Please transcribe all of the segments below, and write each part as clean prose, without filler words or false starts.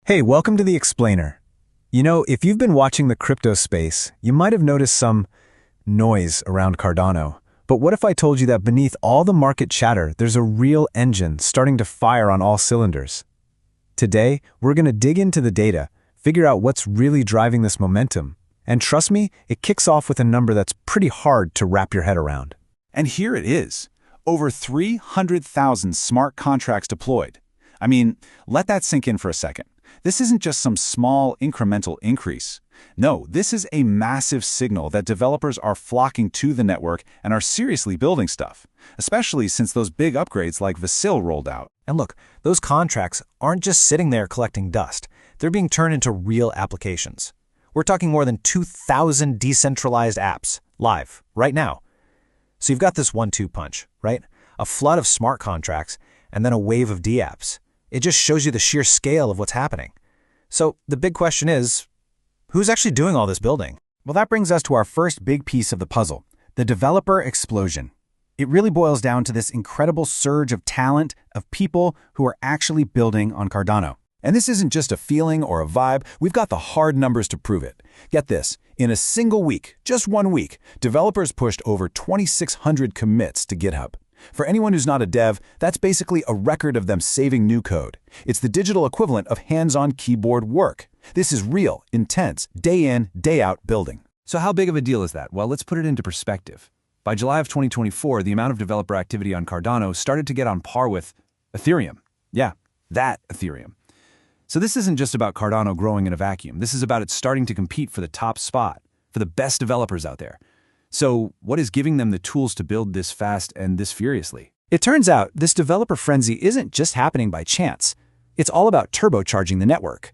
Hey, welcome to the Explainer. You know, if you've been watching the crypto space, you might have noticed some noise around Cardano. But what if I told you that beneath all the market chatter, there's a real engine starting to fire on all cylinders? Today, we're going to dig into the data, figure out what's really driving this momentum. And trust me, it kicks off with a number that's pretty hard to wrap your head around. And here it is, over 300,000 smart contracts deployed. I mean, let that sink in for a second. This isn't just some small incremental increase. No, this is a massive signal that developers are flocking to the network and are seriously building stuff, especially since those big upgrades like Vasil rolled out. And look, those contracts aren't just sitting there collecting dust. They're being turned into real applications. We're talking more than 2,000 decentralized apps, live, right now. So you've got this 1-2 punch, right? A flood of smart contracts and then a wave of dApps. It just shows you the sheer scale of what's happening. So the big question is, who's actually doing all this building? Well, that brings us to our first big piece of the puzzle, the developer explosion. It really boils down to this incredible surge of talent, of people who are actually building on Cardano. And this isn't just a feeling or a vibe, we've got the hard numbers to prove it. Get this, in a single week, just 1 week, developers pushed over 2,600 commits to GitHub. For anyone who's not a dev, that's basically a record of them saving new code. It's the digital equivalent of hands-on keyboard work. This is real, intense, day in, day out building. So how big of a deal is that? Well, let's put it into perspective. By July of 2024, the amount of developer activity on Cardano started to get on par with Ethereum. Yeah, that Ethereum. So this isn't just about Cardano growing in a vacuum. This is about it starting to compete for the top spot, for the best developers out there. So what is giving them the tools to build this fast and this furiously? It turns out this developer frenzy isn't just happening by chance. It's all about turbocharging the network.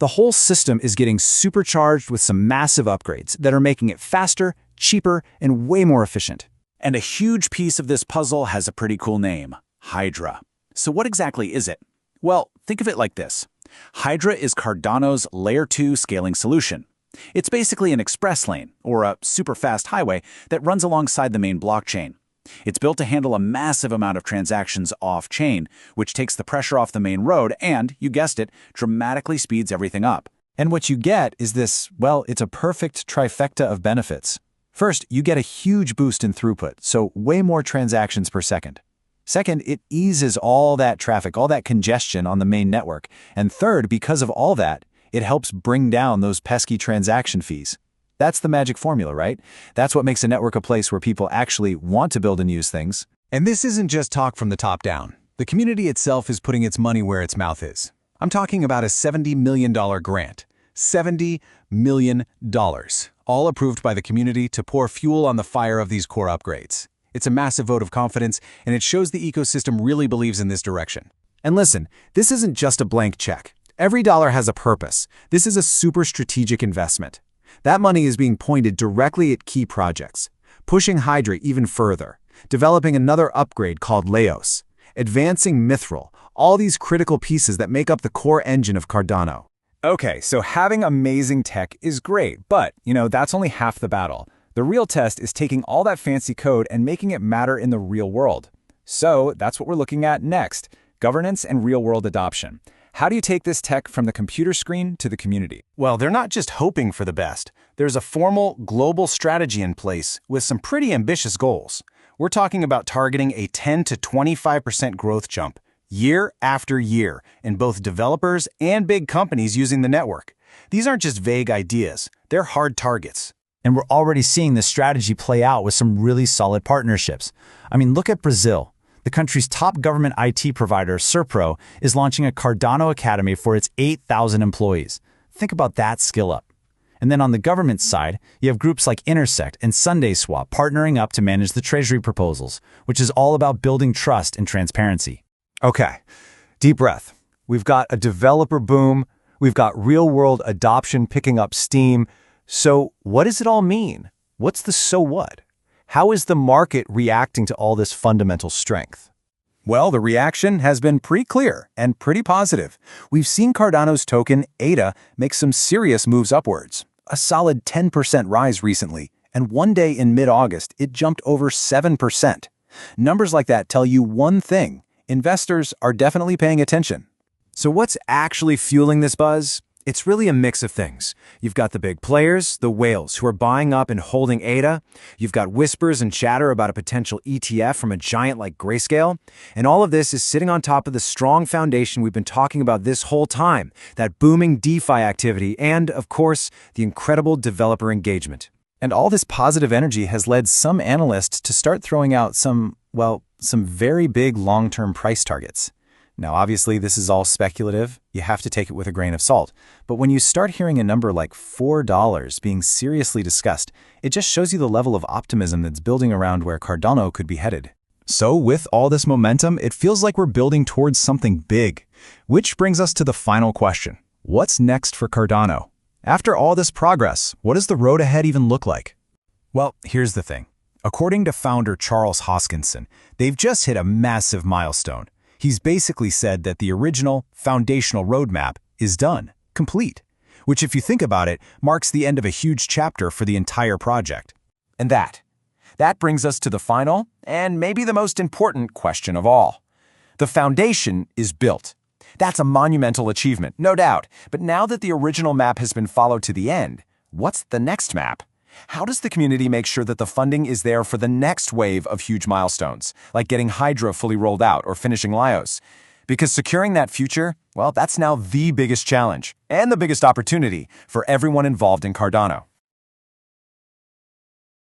The whole system is getting supercharged with some massive upgrades that are making it faster, cheaper, and way more efficient. And a huge piece of this puzzle has a pretty cool name, Hydra. So what exactly is it? Well, think of it like this. Hydra is Cardano's Layer 2 scaling solution. It's basically an express lane, or a super fast highway, that runs alongside the main blockchain. It's built to handle a massive amount of transactions off-chain, which takes the pressure off the main road and, you guessed it, dramatically speeds everything up. And what you get is this, well, it's a perfect trifecta of benefits. First, you get a huge boost in throughput, so way more transactions per second. Second, it eases all that traffic, all that congestion on the main network. And third, because of all that, it helps bring down those pesky transaction fees. That's the magic formula, right? That's what makes a network a place where people actually want to build and use things. And this isn't just talk from the top down. The community itself is putting its money where its mouth is. I'm talking about a $70 million grant. $70 million. All approved by the community to pour fuel on the fire of these core upgrades. It's a massive vote of confidence, and it shows the ecosystem really believes in this direction. And listen, this isn't just a blank check. Every dollar has a purpose. This is a super strategic investment. That money is being pointed directly at key projects, pushing Hydra even further, developing another upgrade called Laos, advancing Mithril, all these critical pieces that make up the core engine of Cardano. Okay, so having amazing tech is great, but, that's only half the battle. The real test is taking all that fancy code and making it matter in the real world. So that's what we're looking at next, governance and real-world adoption. How do you take this tech from the computer screen to the community? Well, they're not just hoping for the best. There's a formal global strategy in place with some pretty ambitious goals. We're talking about targeting a 10 to 25% growth jump, year after year, in both developers and big companies using the network. These aren't just vague ideas, they're hard targets. And we're already seeing this strategy play out with some really solid partnerships. I mean, look at Brazil. The country's top government IT provider, Serpro, is launching a Cardano Academy for its 8,000 employees. Think about that skill up. And then on the government side, you have groups like Intersect and SundaySwap partnering up to manage the treasury proposals, which is all about building trust and transparency. Okay, deep breath. We've got a developer boom. We've got real-world adoption picking up steam. So what does it all mean? What's the so what? How is the market reacting to all this fundamental strength? Well, the reaction has been pretty clear and pretty positive. We've seen Cardano's token, ADA, make some serious moves upwards. A solid 10% rise recently, and one day in mid-August, it jumped over 7%. Numbers like that tell you one thing: investors are definitely paying attention. So what's actually fueling this buzz? It's really a mix of things. You've got the big players, the whales, who are buying up and holding ADA. You've got whispers and chatter about a potential ETF from a giant like Grayscale. And all of this is sitting on top of the strong foundation we've been talking about this whole time, that booming DeFi activity and, of course, the incredible developer engagement. And all this positive energy has led some analysts to start throwing out some very big long-term price targets. Now, obviously, this is all speculative. You have to take it with a grain of salt. But when you start hearing a number like $4 being seriously discussed, it just shows you the level of optimism that's building around where Cardano could be headed. So with all this momentum, it feels like we're building towards something big. Which brings us to the final question. What's next for Cardano? After all this progress, what does the road ahead even look like? Well, here's the thing. According to founder Charles Hoskinson, they've just hit a massive milestone. He's basically said that the original, foundational roadmap is done, complete, which if you think about it, marks the end of a huge chapter for the entire project. And that brings us to the final, and maybe the most important question of all. The foundation is built. That's a monumental achievement, no doubt. But now that the original map has been followed to the end, what's the next map? How does the community make sure that the funding is there for the next wave of huge milestones, like getting Hydra fully rolled out or finishing Lyos? Because securing that future, well, that's now the biggest challenge and the biggest opportunity for everyone involved in Cardano.